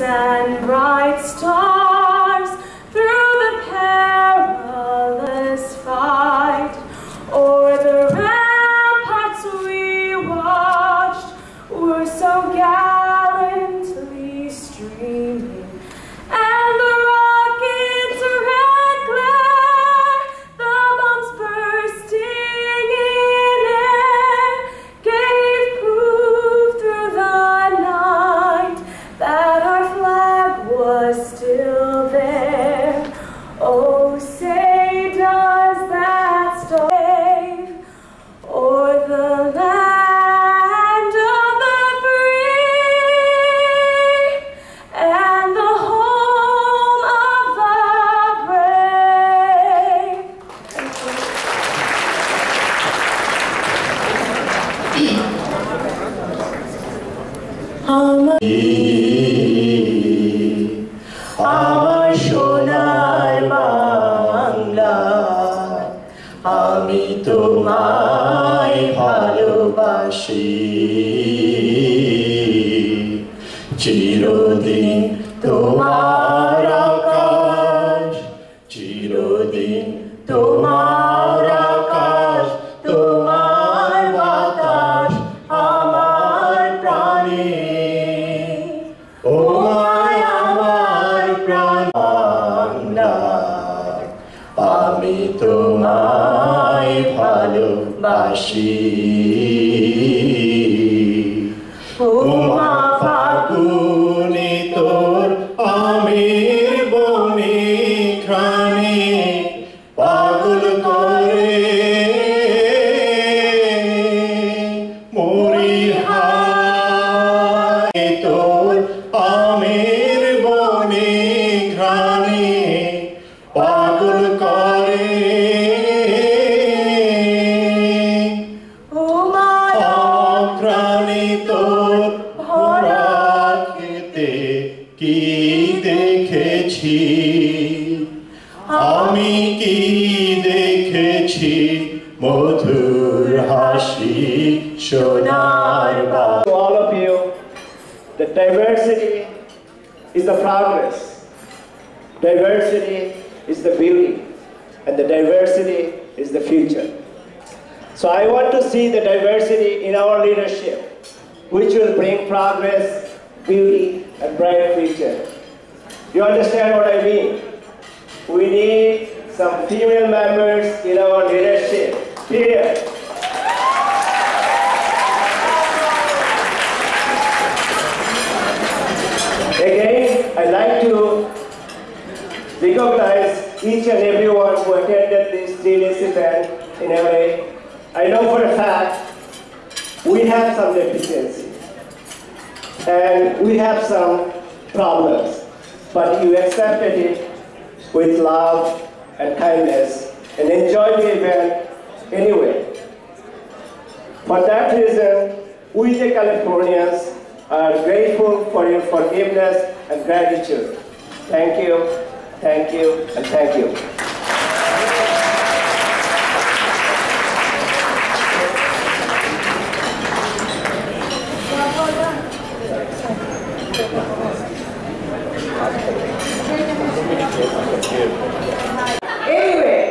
And bright stars through the perilous fight. O'er the ramparts we watched were so gallantly streaming, and the rockets' red glare, the bombs bursting in air, gave proof through the night that our flag was still there. Oh, say does that star wave o'er the land of the free and the home of the brave? আমার সোনার বাংলা, আমি তোমায় ভালোবাসি। চিরদিন তোমার আকাশ, চিরদিন তোমার আকাশ, তোমার বাতাস আমার প্রাণে। ও মায় আমার প্রাণ বাংলা, আমি তোমায় ভালোবাসি। ও মা ফাগুনে তোর আমের বনে ঘ্রাণে পাগল করে মরি হায়। তোর আমের বনে ঘ্রাণে পাগল করে। অঘ্রাণে তোর ভরা খেতে কি দেখেছি, আমি কি দেখেছি মধুর হাসি সোনার Bangla. To all of you, the diversity is the progress. Diversity is the beauty, and the diversity is the future. So I want to see the diversity in our leadership, which will bring progress, beauty, and bright future. You understand what I mean? We need some female members in our leadership. Period. Again, I'd like to recognize each and everyone who attended this 3 days event in LA. I know for a fact we have some deficiencies and we have some problems, but you accepted it with love and kindness and enjoyed the event anyway. For that reason, we the Californians are grateful for your forgiveness and gratitude. Thank you, and thank you. Anyway,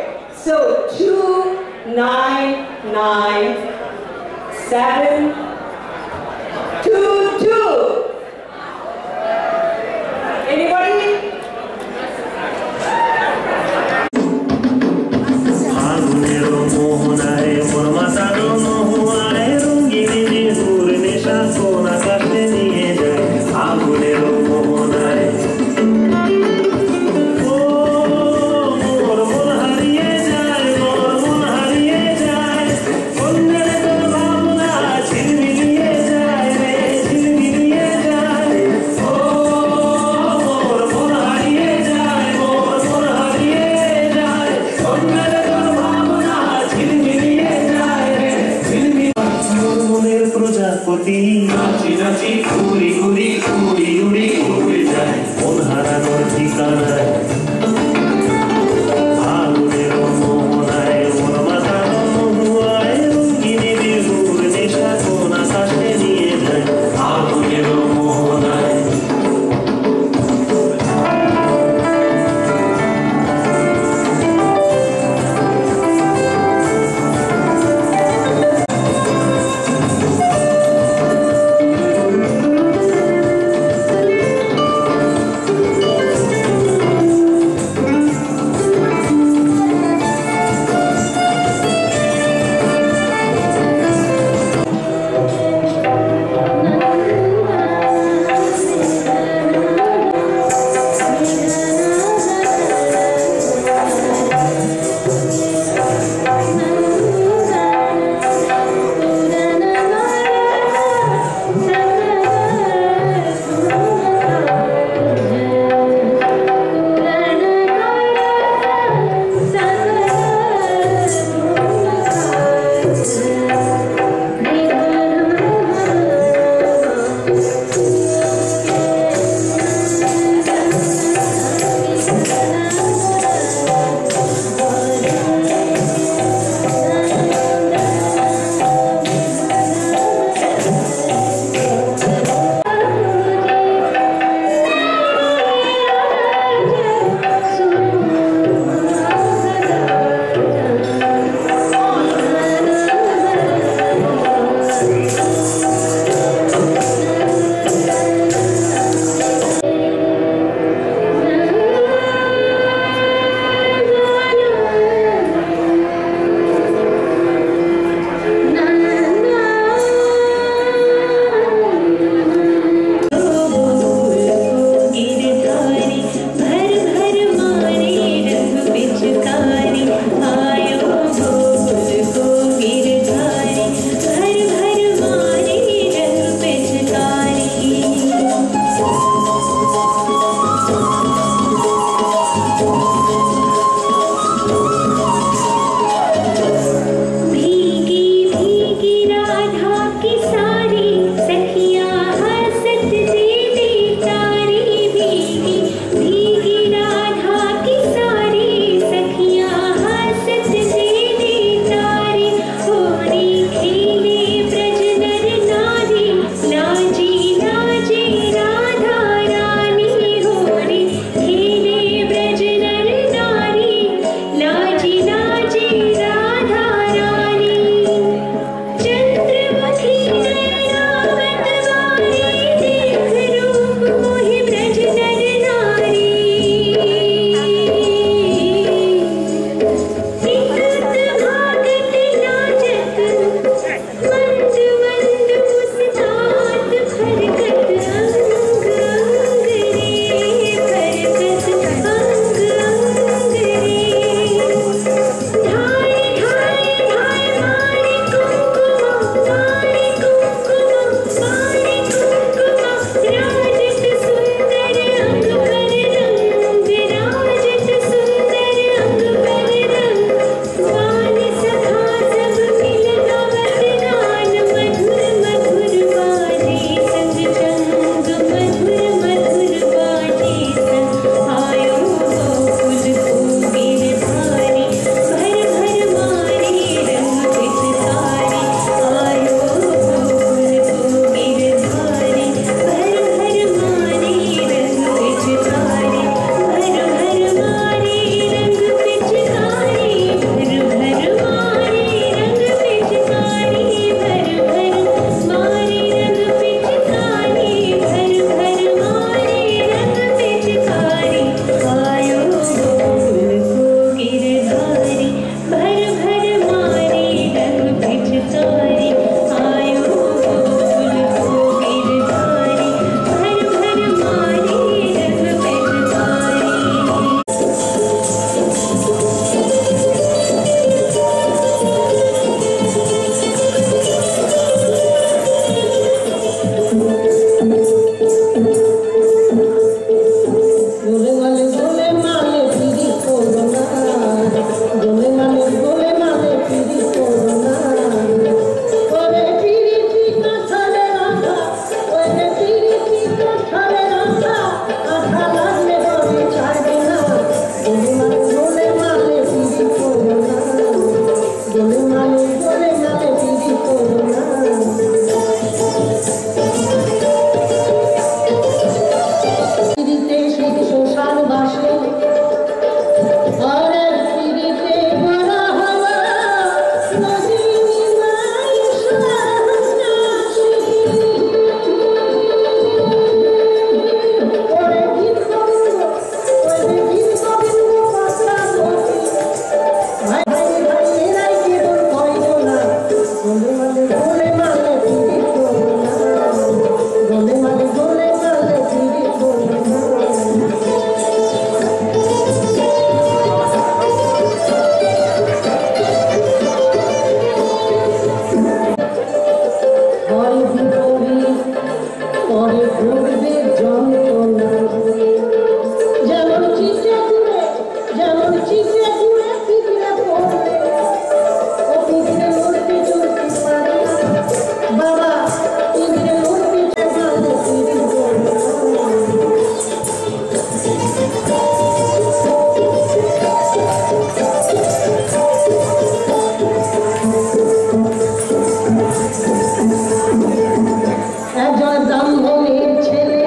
so 299722. Anybody? ছিল পিড়িতে শীত শোষার বাসে আর এক পিড়িতে ভরা হাওয়া নদীর মাইশা নাচে ওরে গীত গোবিন্দ পাতা ধরে ভাই ভাই ভাই এরাই কেবল কয়জনা গোলে মালে গোলে মালে পিড়িত গোলে মালে গোলে মালে পিড়িত গোলে হয় বিপরীত পরে ঘুরবে যন্ত্রণা যেমন চিঠে ঘুরে পিঁপড়ে পড়বে ও পিঁপড়ে মূর্তি চলতে পারে না বাবা পিঁপড়ে মূর্তি চলতে পিঁপড়ে পড়বে একজন ব্রাহ্মণের ছেলে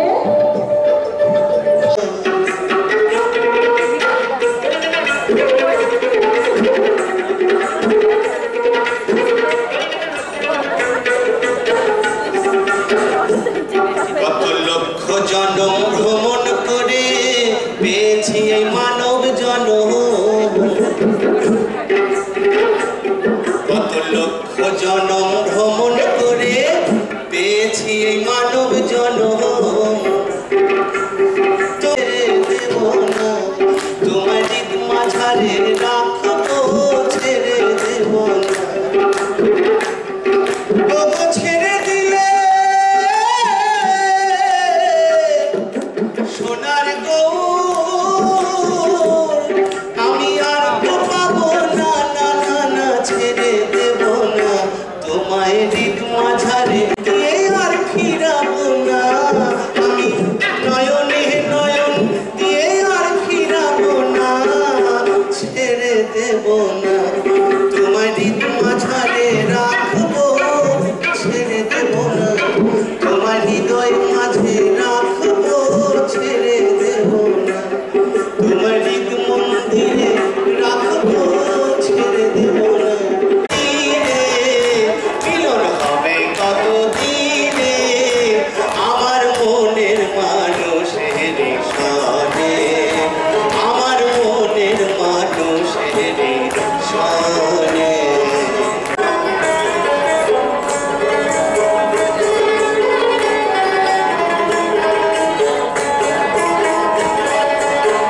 কত লক্ষ জনম ভ্রমণ করে পেয়েছি এই মানব জনম কত লক্ষ জনম ভ্রমণ করে পেয়েছি এই মানব জনম দেব না তোমার দিক মাঝারে রাখবো ছেড়ে দেব না ওগো ছেড়ে দিলে সোনার গৌর আমি আর তো পাবো না না না না ছেড়ে দেব না তোমায় দিক মাঝারে দিয়ে আর ফিরাবো না আমি নয়নে নয়ন দিয়ে আর ফিরাবো না ছেড়ে দেব না তোমায় দিক মাঝারে রাখবো ছেড়ে দেব না তোমার হৃদয় মাঝে রাখবো ছেড়ে দেব না তোমার দিক মন্দিরে রাখবো ছেড়ে দেব না মিলন হবে কত দিনে আমার মনের মানুষের সনে আমার মনের মানুষের সনে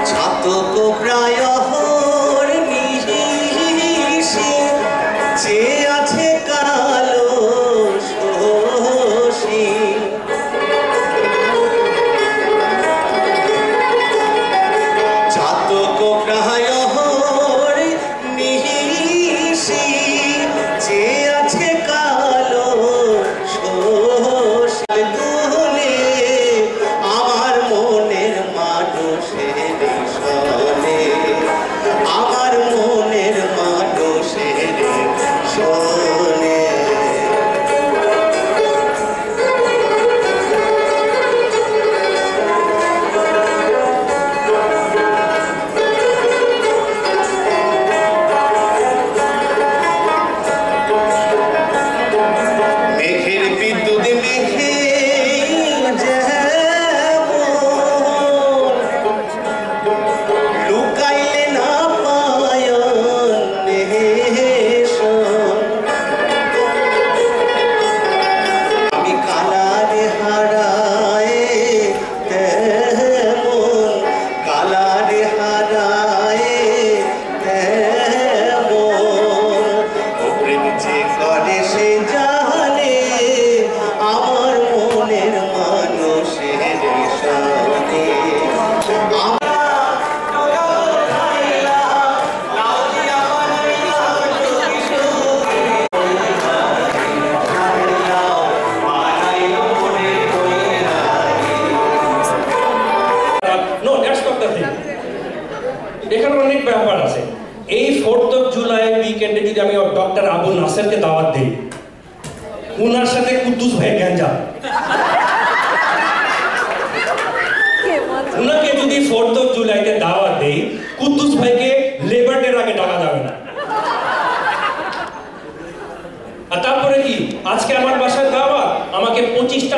ছাতক প্রায় হর নিশি যে আছে কালো শোষী ছাতক প্রায় হর নিশি যে আছে কালো শোষী গুনে আমার মনের মানুষের সনে আমার মনের মানুষের সনে মেঘের বিদ্যুৎ মেঘে লুকাইলে না পায়ন আমি কালারে হারায় তেমন কালারে হারায় তেমন ও প্রেম যে করে সে জানে আমার মনের মানুষের সনে No, that's not the thing. এখানে অনেক ব্যাপার আছে। এই 4th of July উইকেন্ডে যদি আমি ডক্টর আবু নাসেরকে দাওয়াত দিই, উনার সাথে কুদ্দুস ভাই গ্যাঞ্জা, উনার যদি 4th of জুলাইতে দাওয়াত দেই, কুদ্দুস ভাইকে লেবার ডের আগে ডাকা যাবে না। আর তারপরে কি, আজকে আমার বাসায় দাওয়াত, আমাকে 25টা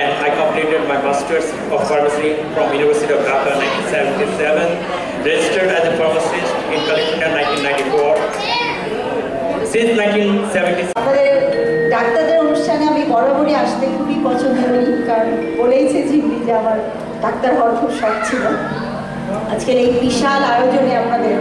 and I completed my Masters of Pharmacy from University of Dhaka in 1977, registered as a pharmacist in California 1994. Since 1976, আমাদের ডাক্তারদের অনুষ্ঠানে আমি বরাবরই আসতে খুবই পছন্দ করি, কারণ বলেইছে জিবলি যে আমার ডাক্তার হওয়ার খুব শখ ছিল। আজকের এই বিশাল আয়োজনে আপনাদের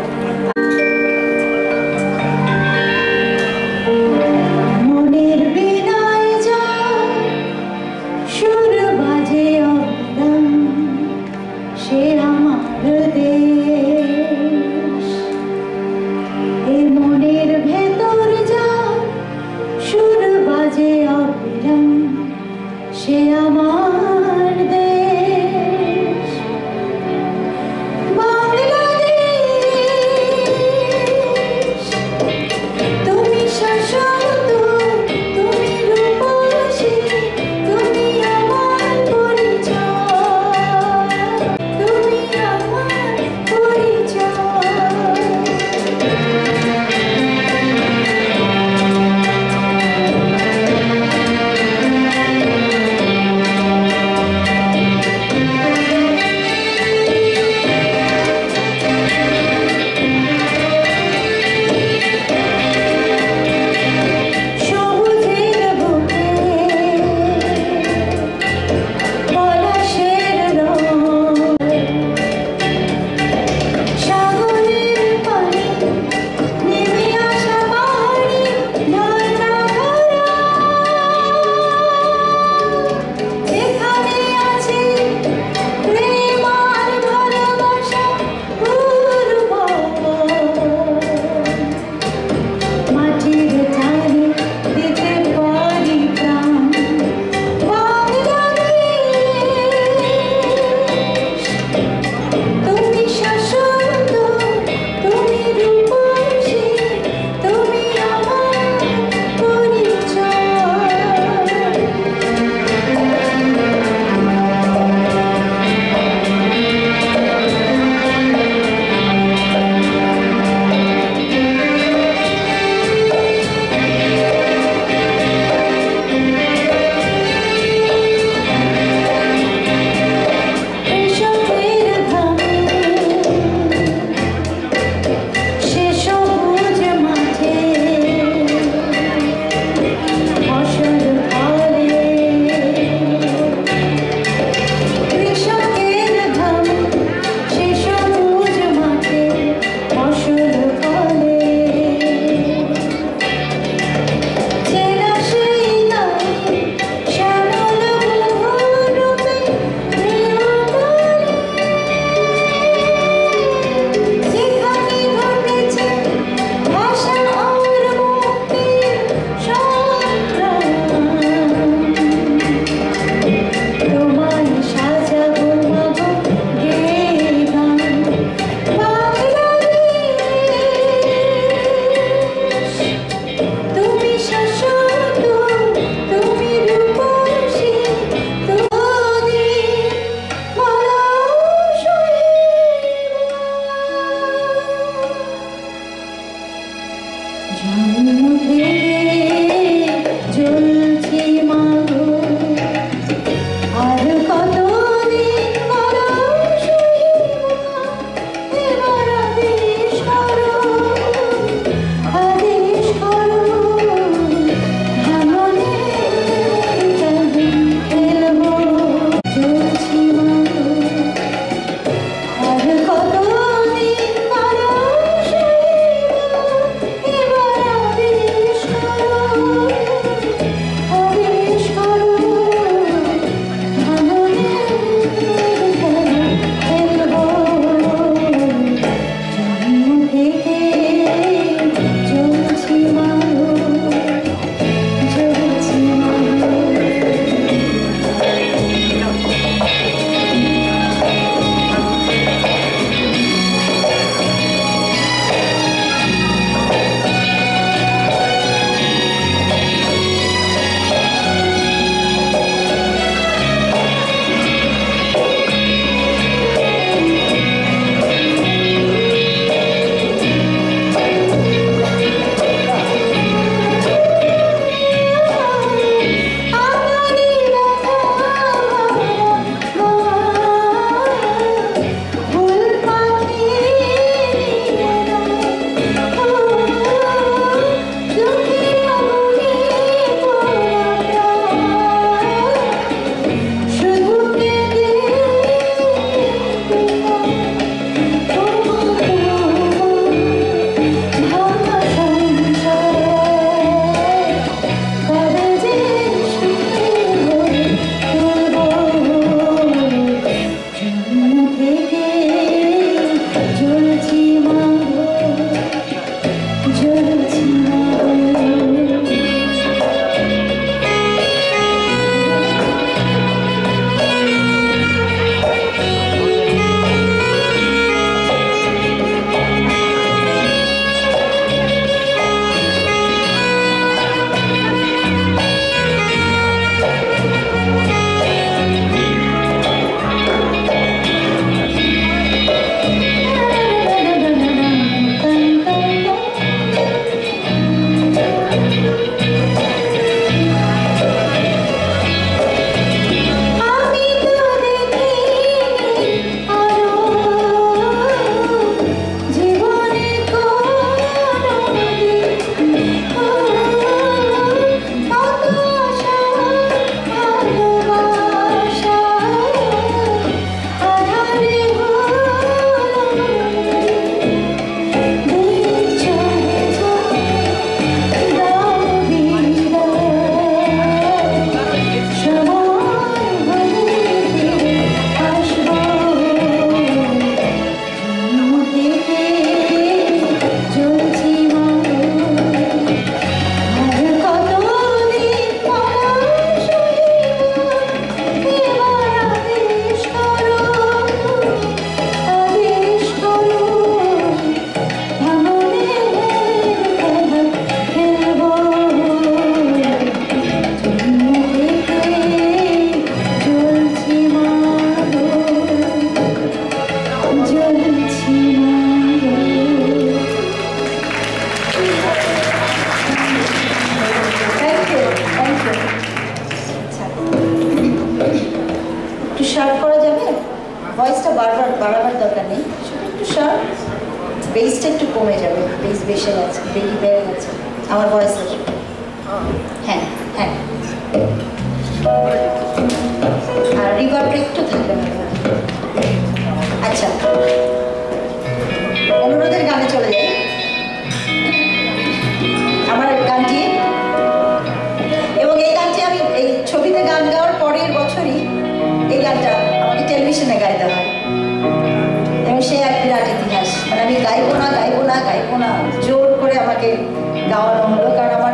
একটু শার্প করা যাবে? ভয়েসটা বারবার বাড়াবার দরকার নেই, শুধু একটু শার্প, বেসটা একটু কমে যাবে, বেস বেশি আছে, বেশি বেড়ে গেছে আমার ভয়েস আসবে। হ্যাঁ হ্যাঁ, আর রিভার্বটা একটু থাকবে না। আচ্ছা, অনুরোধের গানে চলে যাই। আমার গানটি, এবং এই গানটি আমি এই ছবিতে গান গাওয়ার পরের বছরই এই গানটা আমাকে টেলিভিশনে গাইতে হয়, এবং সে এক বিরাট ইতিহাস। মানে আমি গাইবো না জোর করে আমাকে গাওয়ানো হলো, কারণ আমার